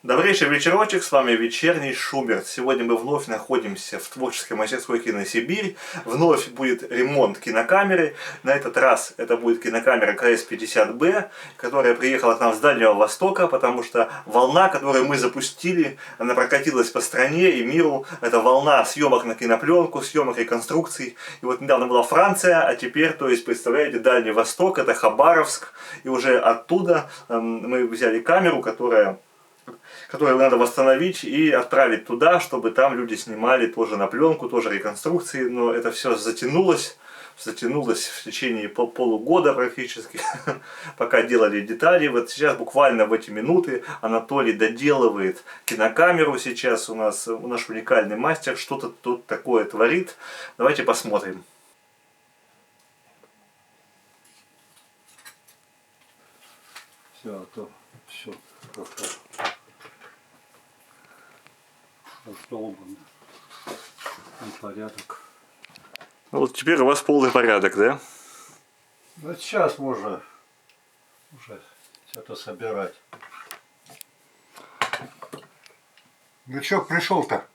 Добрейший вечерочек, с вами вечерний Шуберт. Сегодня мы вновь находимся в творческой мастерской «Киносибирь». Вновь будет ремонт кинокамеры. На этот раз это будет кинокамера КС-50Б, которая приехала к нам с Дальнего Востока, потому что волна, которую мы запустили, она прокатилась по стране и миру. Это волна съемок на кинопленку, съемок реконструкций. И вот недавно была Франция, а теперь, то есть, представляете, Дальний Восток, это Хабаровск. И уже оттуда мы взяли камеру, которую надо восстановить и отправить туда, чтобы там люди снимали тоже на пленку, тоже реконструкции. Но это все затянулось в течение полугода практически, пока делали детали. Вот сейчас буквально в эти минуты Анатолий доделывает кинокамеру. Сейчас у нас наш уникальный мастер что-то тут такое творит. Давайте посмотрим. Все раздолбано. Порядок. Ну, вот теперь у вас полный порядок, да? Ну, сейчас можно уже что-то собирать. Ну что, пришел-то?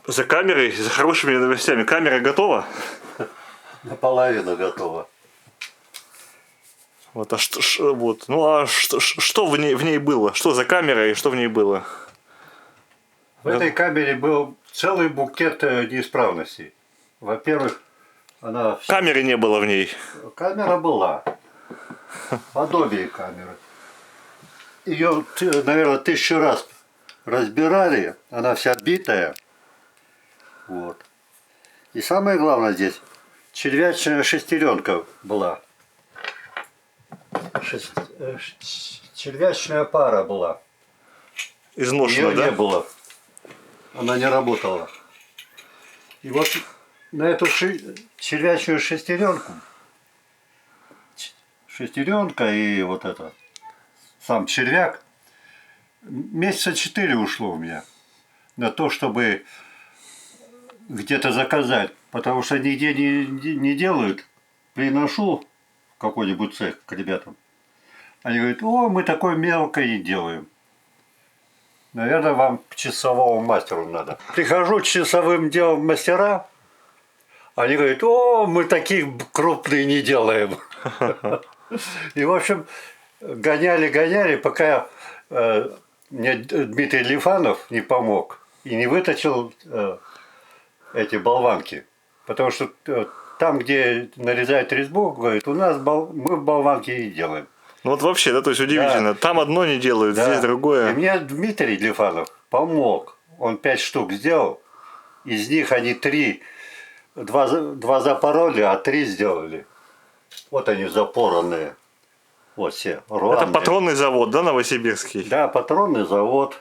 За камерой, за хорошими новостями. Камера готова? Наполовину готова. Вот, что в ней было? Что за камера и что в ней было? В этой камере был целый букет неисправностей. Во-первых, камеры не было в ней. Камера была. Подобие камеры. Ее, наверное, 1000 раз разбирали. Она вся битая. Вот. И самое главное здесь, червячная шестеренка была. Червячная пара была. Изношена, ее да? не было. Она не работала. И вот на эту червячную шестеренка и вот это, сам червяк, месяца 4 ушло у меня на то, чтобы где-то заказать. Потому что нигде не делают. Приношу в какой-нибудь цех к ребятам. Они говорят: о, мы такое мелкое не делаем. Наверное, вам к часовому мастеру надо. Прихожу часовым делом мастера, они говорят: о, мы таких крупные не делаем. И, в общем, гоняли, пока мне Дмитрий Лифанов не помог и не вытащил эти болванки. Потому что там, где нарезают резьбу, говорит, у нас мы болванки не делаем. Ну вот вообще, да, то есть удивительно. Да. Там одно не делают, да. Здесь другое. И мне Дмитрий Лифанов помог. Он 5 штук сделал. Из них они 2 запороли, а 3 сделали. Вот они запоранные. Вот все. Рваные. Это патронный завод, да, новосибирский? Да, патронный завод.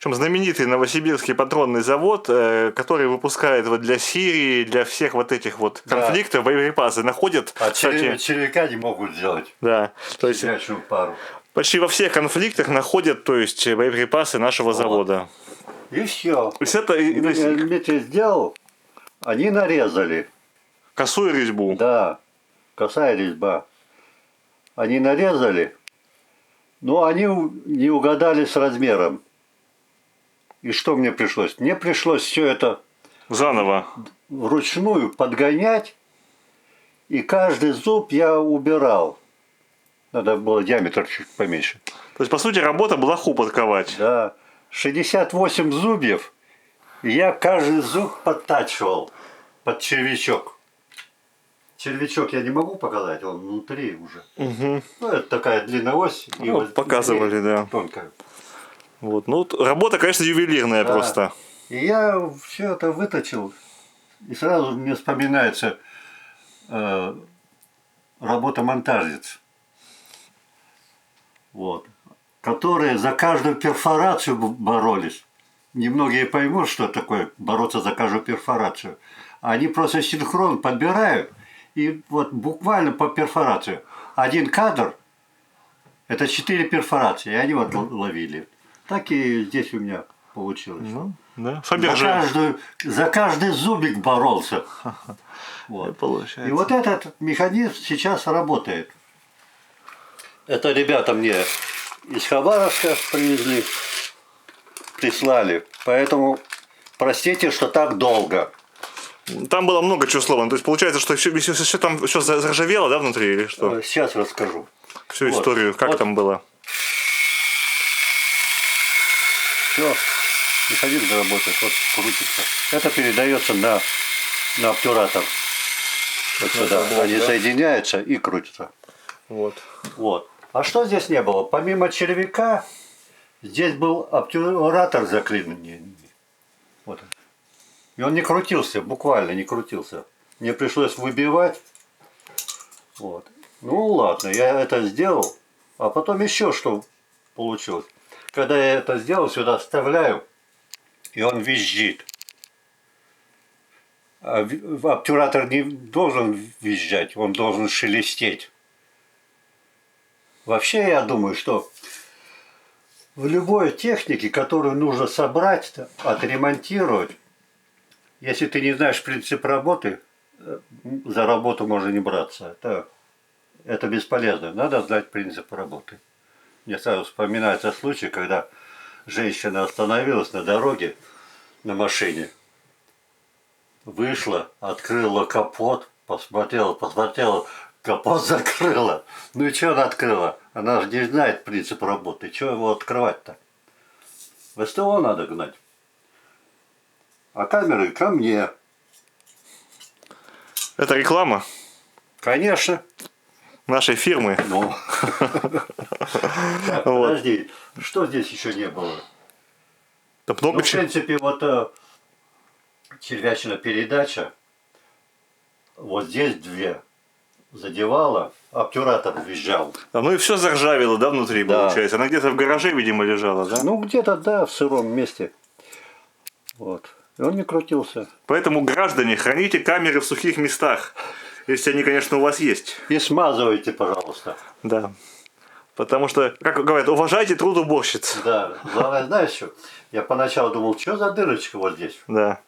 Причем знаменитый новосибирский патронный завод, который выпускает вот для Сирии, для всех вот этих вот конфликтов, да, боеприпасы находят. А червяка не могут сделать. Да, то есть пару. Почти во всех конфликтах находят, то есть, боеприпасы нашего завода. И все. То есть это Дмитрий сделал, они нарезали. Косую резьбу. Да, косая резьба. Они нарезали, но они не угадали с размером. И что мне пришлось? Мне пришлось все это заново вручную подгонять, и каждый зуб я убирал. Надо было диаметр чуть поменьше. То есть, по сути, работа была хупот ковать. Да. 68 зубьев, и я каждый зуб подтачивал под червячок. Червячок я не могу показать, он внутри уже. Угу. Ну, это такая длинная ось. И вот показывали, да. Тонкая. Вот. Ну, работа, конечно, ювелирная, да. Просто. И я все это выточил, и сразу мне вспоминается работа монтажниц. Вот. Которые за каждую перфорацию боролись. Немногие поймут, что такое бороться за каждую перфорацию. Они просто синхрон подбирают, и вот буквально по перфорации. Один кадр – это 4 перфорации, и они вот ловили. Так и здесь у меня получилось. Ну, да. За каждый зубик боролся. Вот. И вот этот механизм сейчас работает. Это ребята мне из Хабаровска привезли. прислали. Поэтому простите, что так долго. Там было много чего сломано. То есть получается, что все там все заржавело, да, внутри, или что? Сейчас расскажу. Всю Вот. историю, как Вот. там было. Все, механизм работает, вот крутится. Это передается на обтюратор. Вот сюда. блок, Они да? соединяются и крутятся. Вот. Вот. А что здесь не было? Помимо червяка, здесь был обтюратор заклинен. Вот. И он не крутился, буквально не крутился. Мне пришлось выбивать. Вот. Ну ладно, я это сделал. А потом еще что получилось. Когда я это сделал, сюда вставляю, и он визжит. А обтюратор не должен визжать, он должен шелестеть. Вообще я думаю, что в любой технике, которую нужно собрать, отремонтировать, если ты не знаешь принцип работы, за работу можно не браться. Это бесполезно. Надо знать принцип работы. Мне сразу вспоминается случай, когда женщина остановилась на дороге на машине, вышла, открыла капот, посмотрела, капот закрыла. Ну и что она открыла? Она же не знает принцип работы. Чего его открывать-то? В СТО надо гнать. А камеры ко мне. Это реклама Конечно. нашей фирмы. Ну. Так, Вот. подожди. Что здесь еще не было? Да Ну, много в чего. принципе, вот червячная передача. Вот здесь две. Задевала, обтюратор визжал. Ну и все заржавело, да, внутри, Да. получается. Она где-то в гараже, видимо, лежала, да? Ну, где-то, да, в сыром месте. Вот. И он не крутился. Поэтому, граждане, храните камеры в сухих местах. Если они, конечно, у вас есть. И смазывайте, пожалуйста. Да. Потому что, как говорят, уважайте труд уборщиц. Да. Главное, знаешь что? Я поначалу думал, что за дырочка вот здесь? Да.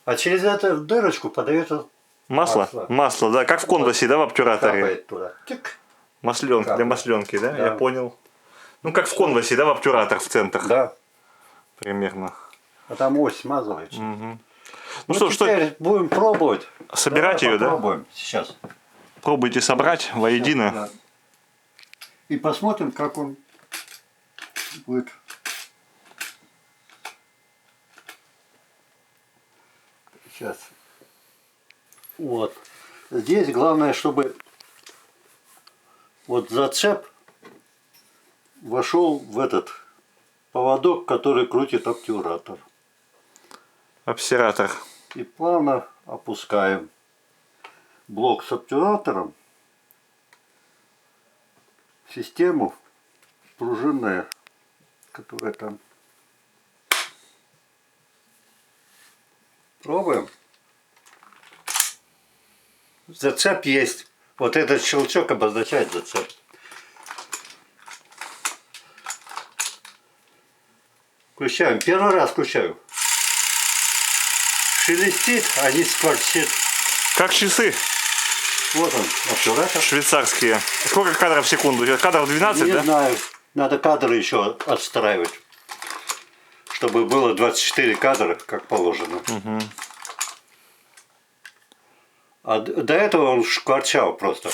А через эту дырочку подается Масло? Масло, да. Как в конвасе, да, в обтюраторе. капает туда. Тик. Масленка, для Капает. масленки, да? Да. Я понял. Ну, как в конвасе, да, в обтюратор в центах. Да. Примерно. А там ось смазывается. Ну что, теперь будем пробовать. собирать Давай ее, да? попробуем сейчас. Пробуйте собрать воедино. Да. И посмотрим, как он будет. Сейчас. Вот. Здесь главное, чтобы вот зацеп вошел в этот поводок, который крутит обтюратор. Обсератор. И плавно опускаем блок с обтюратором в систему пружинная, которая там. Пробуем. Зацеп есть. Вот этот щелчок обозначает зацеп. Включаем. Первый раз включаю. Шелестит, а не скворчит. Как часы Вот он, обтюратор. швейцарские. Сколько кадров в секунду? Кадров 12, Не да? знаю. Надо кадры еще отстраивать. Чтобы было 24 кадра, как положено. А до этого он шкварчал просто.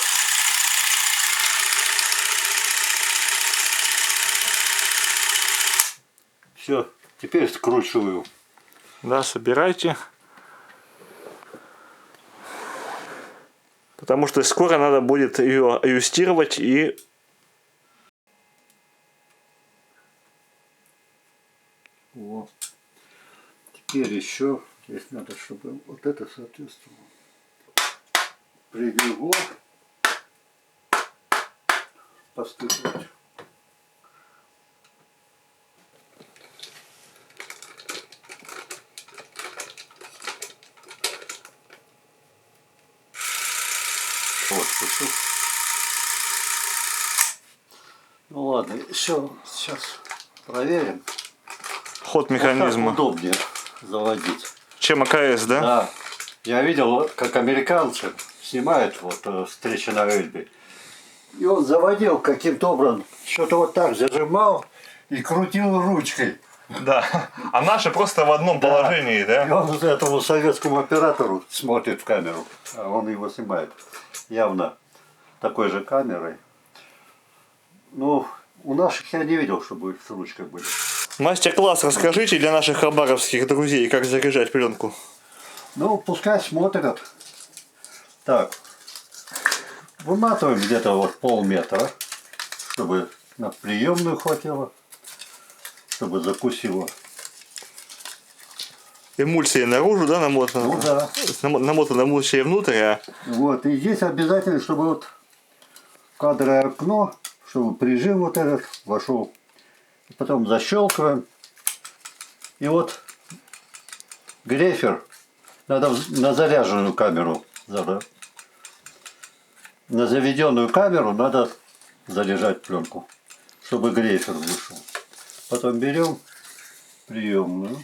Все, теперь скручиваю. Да, собирайте. Потому что скоро надо будет ее аюстировать и... Вот. Теперь еще здесь надо, чтобы вот это соответствовало. Прибегу. Постукивать. Вот, пошел. Ну ладно, еще сейчас проверим. Ход Вот так механизма. удобнее заводить. Чем АКС, да? Да. Я видел, как американцы снимают вот встречи на рельбе. И он заводил каким-то образом, что-то вот так зажимал и крутил ручкой. Да. А наши просто в одном положении, И да? он вот этому советскому оператору смотрит в камеру, а он его снимает. Явно такой же камерой. Ну, у наших я не видел, чтобы с ручкой были. Мастер-класс расскажите для наших хабаровских друзей, как заряжать пленку. Ну, пускай смотрят. Так, выматываем где-то вот полметра, чтобы на приемную хватило, чтобы закусило. Эмульсия наружу, да, намотана? Ну да. Намотана эмульсия внутрь, а Вот, и здесь обязательно, чтобы вот кадровое окно, чтобы прижим вот этот вошел. Потом защелкиваем. И вот грейфер надо на заряженную камеру. На заведенную камеру надо заряжать пленку, чтобы грейфер вышел. Потом берем приемную.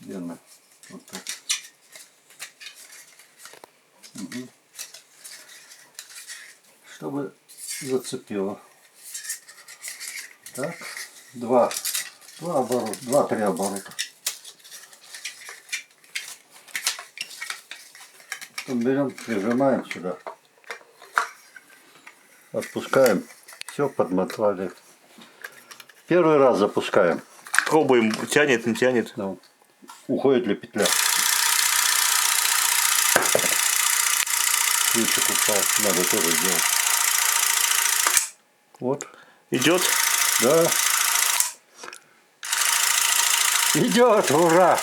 Где она? Вот так. Угу. Чтобы зацепило. Так, два оборота, 2-3 оборота. Потом берем, прижимаем сюда. Отпускаем. Все, подмотали. Первый раз запускаем. пробуем, тянет, не тянет. Ну, уходит ли петля. Ключик упал, надо тоже сделать. Вот. Идет? Да. Идет, ура!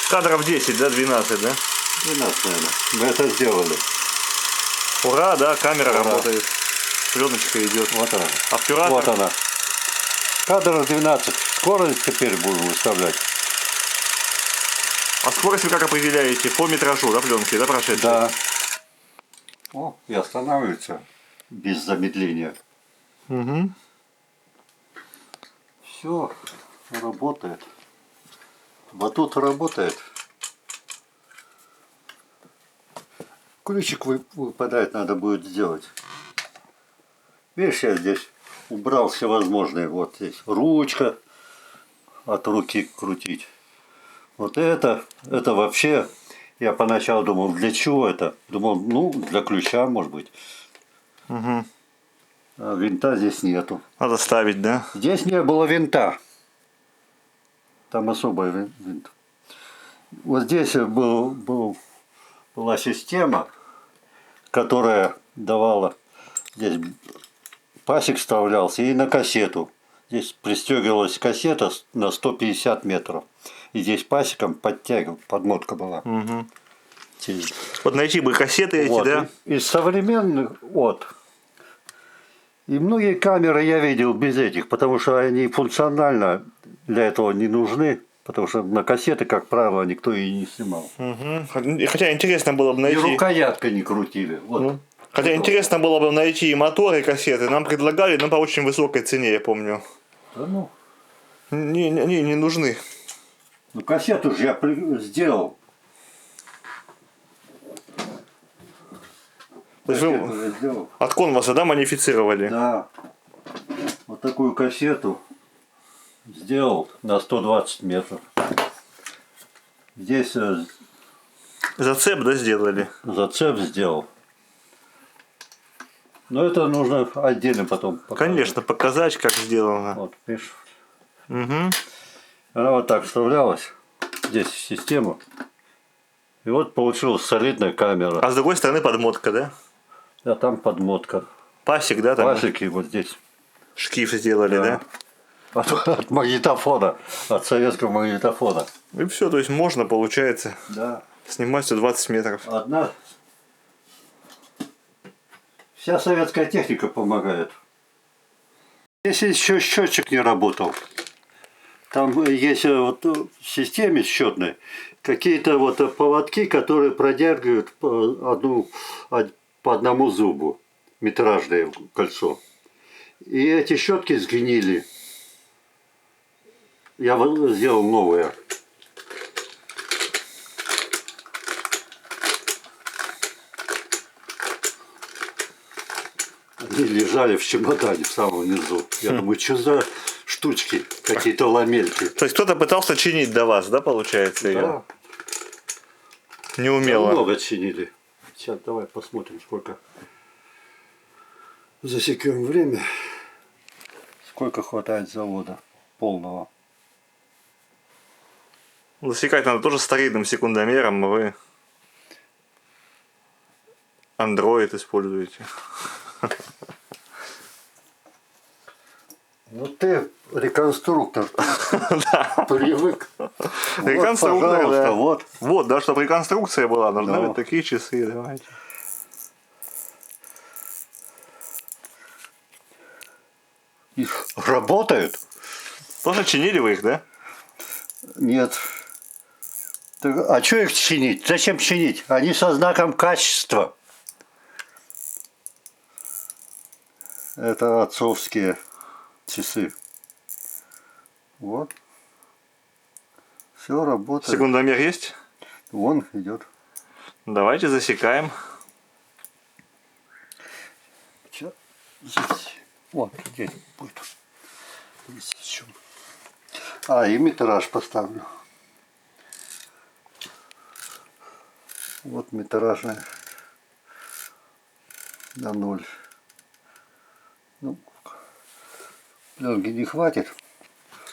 Кадров 10, да, 12, да? 12, наверное. Мы это сделали. Ура, да, камера Ура. работает. Пленочка идет. Вот она. Обтюратор. Вот она. Кадр 12. Скорость теперь будем выставлять. А скорость вы как определяете? По метражу, да, пленки, да, прошедшей? Да. О, и останавливается без замедления. Угу. Все, работает. Батут работает. Ключик выпадает, надо будет сделать. Видишь, я здесь убрал всевозможные. Вот здесь ручка от руки крутить. Вот это вообще, я поначалу думал, для чего это? Думал, ну, для ключа, может быть. Угу. А винта здесь нету. Надо ставить, да? Здесь не было винта. Там особый винт. Вот здесь была система, которая давала, здесь пасек вставлялся и на кассету. Здесь пристегивалась кассета на 150 метров. И здесь пасеком подтягивал, подмотка была. Угу. Вот найти бы кассеты эти, Вот. да? Из современных, вот. И многие камеры я видел без этих, потому что они функционально для этого не нужны. Потому что на кассеты, как правило, никто и не снимал. Угу. Хотя интересно было бы И найти. рукояткой не крутили. Вот. Ну, хотя интересно было бы найти и моторы, и кассеты. Нам предлагали, но по очень высокой цене, я помню. Да ну. Не нужны. Ну кассету же я сделал. То есть Кассету вы я сделал. от конваса, да, модифицировали? Да. Вот такую кассету сделал на 120 метров. Здесь Зацеп, да, сделали? зацеп сделал. Но это нужно отдельно потом показать. Конечно, показать, как сделано. Вот, видишь. Угу. Она вот так вставлялась здесь в систему. И вот получилась солидная камера. А с другой стороны подмотка, да? А там подмотка. Пасек, да, там? Пасеки вот здесь. Шкив сделали, да? От магнитофона. От советского магнитофона. И все, то есть можно, получается, Да. снимать 120 метров. Одна. Вся советская техника помогает. Здесь еще счетчик не работал. Там есть вот в системе счетной какие-то вот поводки, которые продергивают по одному зубу. Метражное кольцо. И эти щетки сгнили. Я сделал новые. Они лежали в чемодане в самом низу. Я думаю, что за штучки, какие-то ламельки. То есть кто-то пытался чинить до вас, да, получается, ее? Да, Неумело. много чинили. Сейчас давай посмотрим, сколько. Засекем время. Сколько хватает завода полного. Засекать надо тоже старинным секундомером, а вы Android используете. Ну ты реконструктор. Привык. Реконструктор, вот, пожалуйста, да. вот. Вот, да, чтобы реконструкция была, нужны Да. вот такие часы, давайте. Их работают? Тоже чинили вы их, да? Нет. Так, а что их чинить? Зачем чинить? Они со знаком качества. Это отцовские часы. Вот. Все работает. Секундомер есть? Вон идет. Давайте засекаем. Чё? Здесь. Вот, здесь будет. Здесь еще. А, и метраж поставлю. Вот метражная. На 0. Ну, пленки не хватит.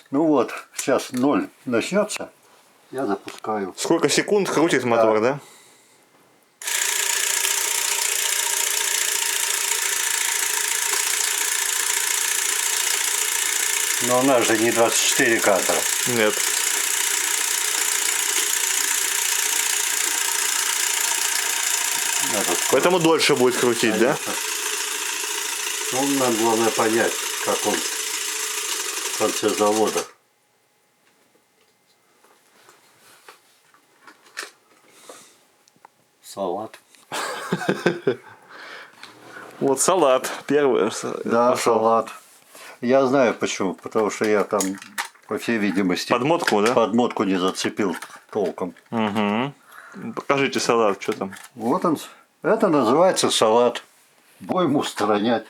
Ну вот, сейчас 0 начнется. Я запускаю. Сколько секунд крутит мотор, да? Но у нас же не 24 кадра. Нет. Надо. Поэтому дольше будет крутить, да? Ну, нам главное понять, как он в конце завода. Салат. Вот салат. Первый. Да, пошел. салат. Я знаю почему. Потому что я там, по всей видимости, Подмотку, да? подмотку не зацепил толком. Угу. Покажите салат, что там. Вот он. Это называется салат. Будем устранять.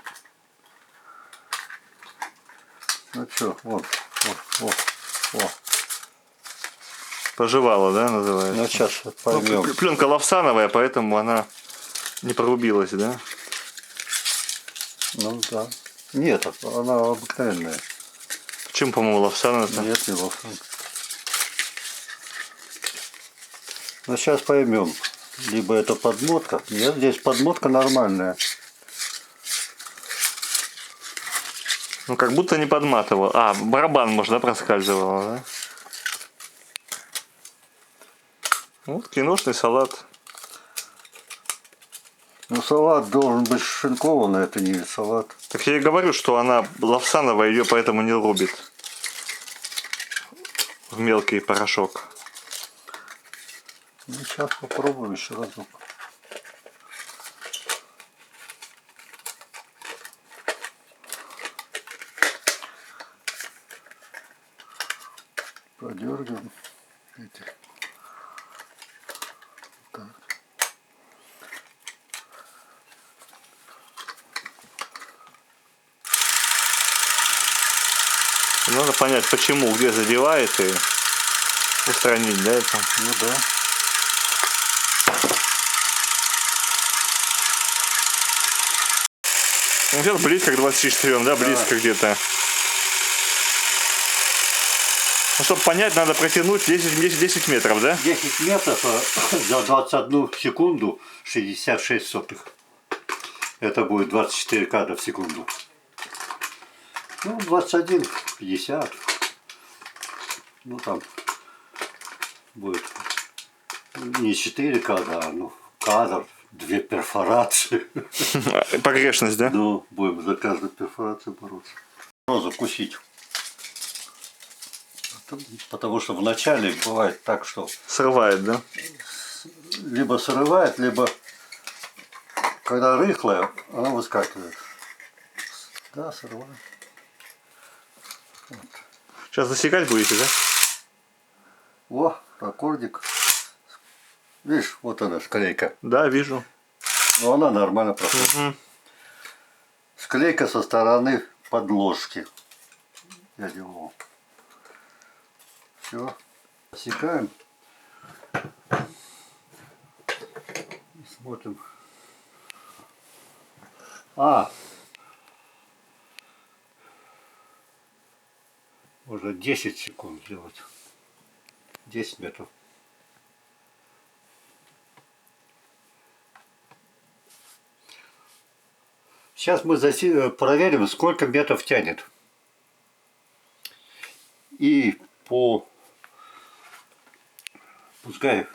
Ну что, вот. Пожевала, да, называется? Ну сейчас поймем. Пленка лавсановая, поэтому она не порубилась, да? Ну да. Нет, она обыкновенная. Чем, по-моему, лавсановая? Нет, не лофан. Ну сейчас поймем. Либо это подмотка. Нет, здесь подмотка нормальная. Ну, как будто не подматывал. А, барабан, может, да, проскальзывал, да? Вот киношный салат. Ну салат должен быть шинкованный, это не салат. Так я и говорю, что она лавсановая, ее поэтому не рубит в мелкий порошок. Ну сейчас попробуем еще разок. Подергиваем. Эти. Так. Надо понять, почему, где задевает и устранить, да, это? Ну да. Ну, сейчас близко к 24, да, близко где-то. Ну, чтобы понять, надо протянуть 10 метров, да? 10 метров за 21 секунду 66 сотых. Это будет 24 кадра в секунду. Ну, 21, 50. Ну, там будет не 4 кадра, а ну, кадр, 2 перфорации. Погрешность, да? Ну, будем за каждую перфорацию бороться. Закусить. Потому что вначале бывает так, что Срывает, да? либо срывает, либо когда рыхлая, она выскакивает. Да, срывает. Вот. Сейчас засекать будете, да? О, аккордик. Видишь, вот она, склейка. Да, вижу. Но она нормально проходит. Угу. Склейка со стороны подложки. Я делал. Все. Засекаем. Смотрим. Можно 10 секунд сделать. 10 метров. Сейчас мы проверим, сколько метров тянет. И пускай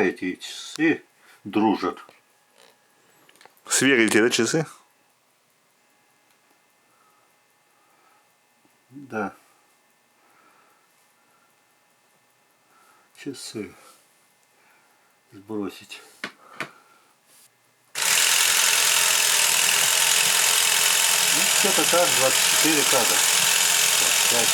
эти часы дружат. Сверите, да, часы? Да. Часы. Сбросить. Ну, что-то так, 24 кадра. 25.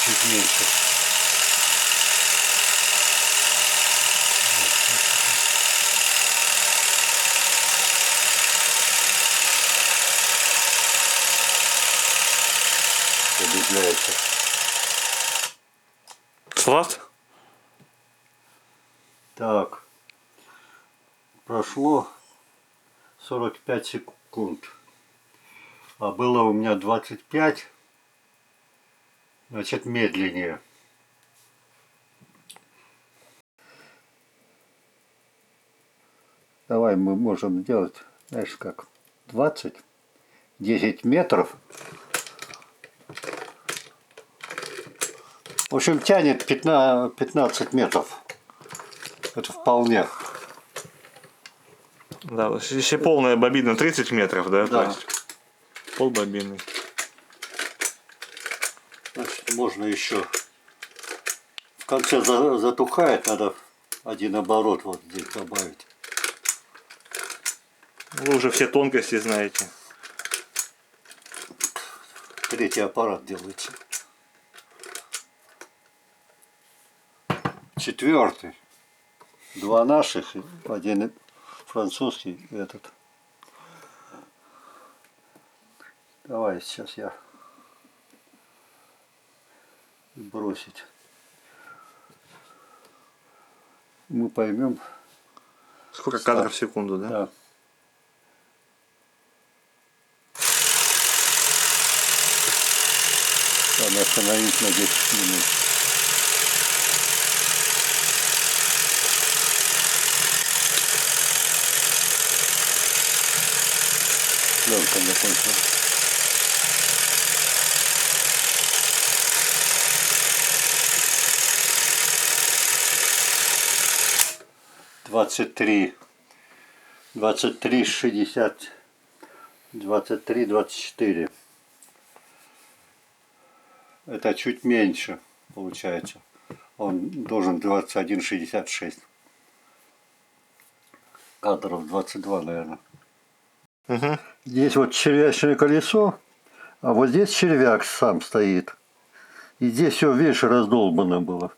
Чуть меньше. Замедляется. Слад? Так. Прошло 45 секунд. А было у меня 25. Значит, медленнее. Давай мы можем сделать, знаешь как, 10 метров. В общем, тянет 15 метров. Это вполне. Да, если полная бобина 30 метров, да? Да. То есть полбобины. Значит, можно еще. В конце затухает, надо один оборот вот здесь добавить. Вы уже все тонкости знаете. Третий аппарат делается. Четвертый. Два наших, один французский, этот. Давай сейчас я бросить. Мы поймем. Сколько кадров в секунду, да? Да. Надо остановить на 10 минут. Пленка закончилась. Двадцать три 60, 23, 24. Это чуть меньше получается. Он должен 21,66. Кадров 22, наверное. Угу. Здесь вот червячное колесо, а вот здесь червяк сам стоит. И здесь все, видишь, раздолбано было.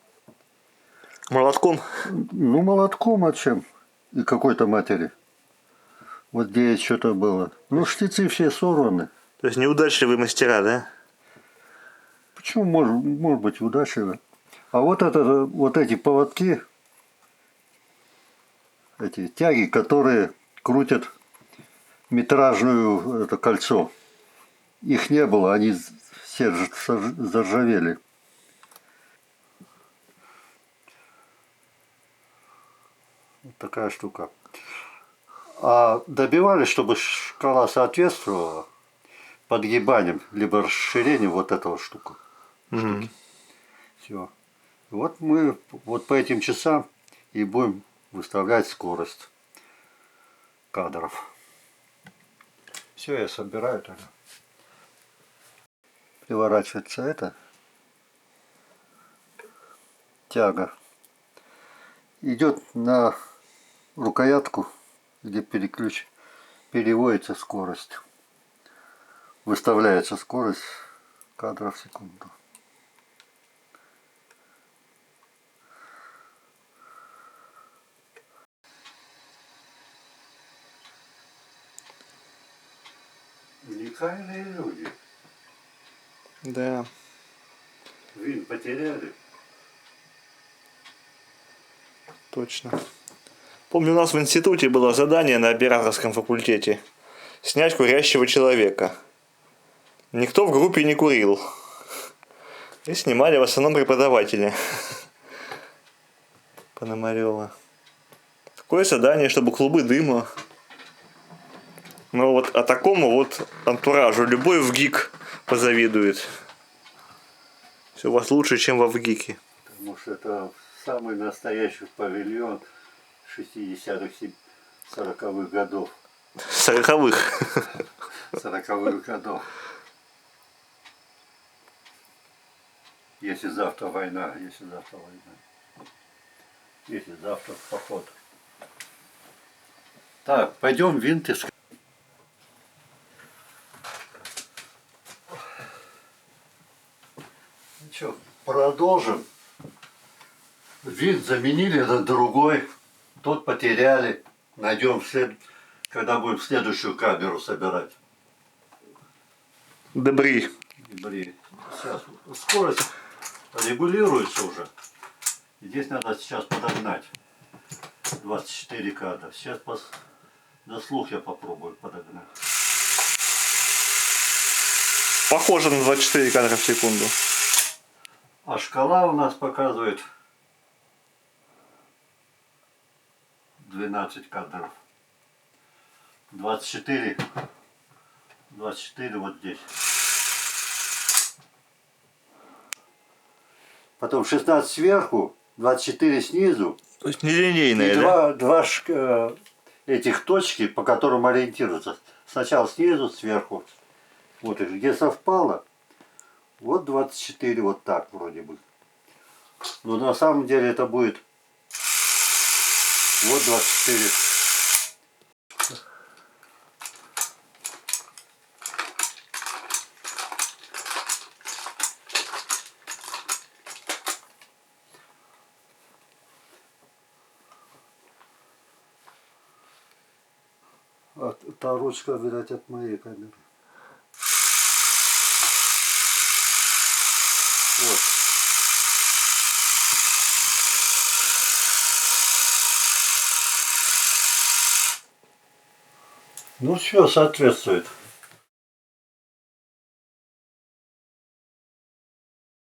Молотком? Ну, молотком, а чем? И какой-то матери. Вот здесь что-то было. Ну, штицы все сорваны. То есть неудачливые мастера, да? Почему может быть удачливо? А вот эти поводки, эти тяги, которые крутят метражную это кольцо. Их не было, они все заржавели. Вот такая штука. А добивались, чтобы шкала соответствовала подгибанием, либо расширением вот этого штука. Угу. Все. Вот мы вот по этим часам и будем выставлять скорость кадров. Все, я собираю тогда. Приворачивается это. Тяга. Идет на рукоятку, где переводится скорость. Выставляется скорость кадров в секунду. Уникальные люди. Да. Вин потеряли. Точно. Помню, у нас в институте было задание на операторском факультете снять курящего человека. Никто в группе не курил. И снимали в основном преподаватели. Пономарева. Такое задание, чтобы клубы дыма. Но вот такому вот антуражу любой ВГИК позавидует. Все у вас лучше, чем во ВГИКе. Потому что это самый настоящий павильон 60-х, 40-х годов. 40-х. 40-х годов. Если завтра война, если завтра война. Если завтра поход. Так, пойдем винт искать. Ну что, продолжим. Винт заменили на другой. Тот потеряли. Найдем когда будем следующую камеру собирать. Добрый. Сейчас скорость регулируется уже. Здесь надо сейчас подогнать 24 кадра. Сейчас на слух я попробую подогнать. Похоже на 24 кадра в секунду. А шкала у нас показывает 12 кадров. 24 вот здесь. Потом 16 сверху, 24 снизу. То есть нелинейная, И да? два этих точки, по которым ориентироваться. Сначала снизу, сверху. Вот их, где совпало. Вот 24, вот так вроде бы. Но на самом деле это будет вот 24. А та ручка, видать, от моей камеры. Вот. Ну все, соответствует.